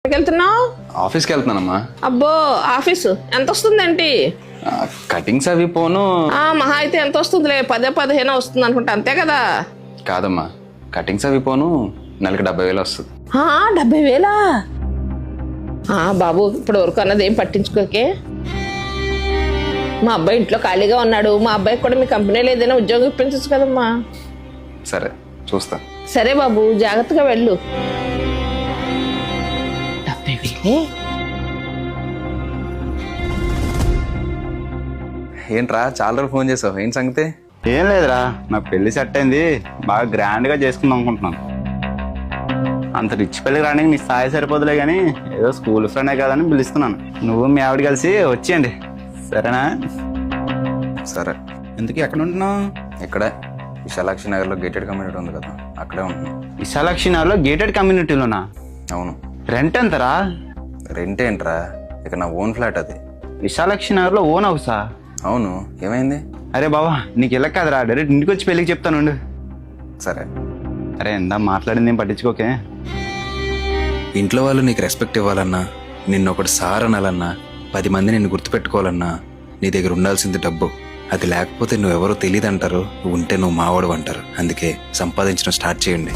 వెళ్తున్నావు? ఆఫీస్కి వెళ్తున్నానమ్మా. అబ్బో ఆఫీసు ఎంత వస్తుందేంటి? కటింగ్స్ అవి పోను. మహా అయితే ఎంత వస్తుందిలే, 10-15 వస్తుంది అనుకుంటా, అంతే కదా? కాదమ్మా, కటింగ్స్ అవి పోను నెలకి 70,000 వస్తుంది. 70,000? బాబు ఇప్పుడు వరకు అన్నది ఏం పట్టించుకోకే. మా అబ్బాయి ఇంట్లో ఖాళీగా ఉన్నాడు, మా అబ్బాయికి కూడా మీ కంపెనీలో ఏదైనా ఉద్యోగం ఇప్పించచ్చు కదమ్మా. సరే చూస్తా. సరే బాబు, జాగ్రత్తగా వెళ్ళు. 70,000? ఏంట్రా చాలా రోజులు ఫోన్ చేసావు, ఏంటి సంగతి? ఏం లేదురా, నాకు పెళ్లి సెట్ అయింది, బాగా గ్రాండ్ గా చేసుకుందాం అనుకుంటున్నాను. అంత రిచ్ పెళ్లికి రావడానికి నీ స్థాయి సరిపోదులే కానీ ఏదో స్కూల్ ఫ్రెండే కదని పిలుస్తున్నాను. నువ్వు మీ ఆవిడ కలిసి వచ్చేయండి, సరేనా? సరే. ఎందుకు ఎక్కడ ఉంటున్నావు? ఇక్కడే విశాలాక్షి నగర్లో గేటెడ్ కమ్యూనిటీ ఉంది కదా, అక్కడే ఉంటున్నాను. విశాలాక్షి నగర్లో గేటెడ్ కమ్యూనిటీలోనా? అవును. రెంట్ ఎంతరా? రెంట్ ఏంట్రా, ఇక నా ఓన్ ఫ్లాట్ అది. విశాలాక్షి నగర్లో ఓన్ హౌసా? అవును, ఏమైంది? అరే బాబా, నీకు ఇలా కాదురా, డైరెక్ట్ ఇంటికి వచ్చి పెళ్ళికి చెప్తాను. సరే. అరే ఎందా మాట్లాడింది ఏం పట్టించుకోకే. ఇంట్లో వాళ్ళు నీకు రెస్పెక్ట్ ఇవ్వాలన్నా, నిన్ను ఒకటి సార్ అనాలన్నా, 10 మంది నిన్ను గుర్తుపెట్టుకోవాలన్నా నీ దగ్గర ఉండాల్సింది డబ్బు. అది లేకపోతే నువ్వెవరో తెలియదు అంటారు, నువ్వు ఉంటే నువ్వు మావాడు అంటారు. అందుకే సంపాదించడం స్టార్ట్ చేయండి.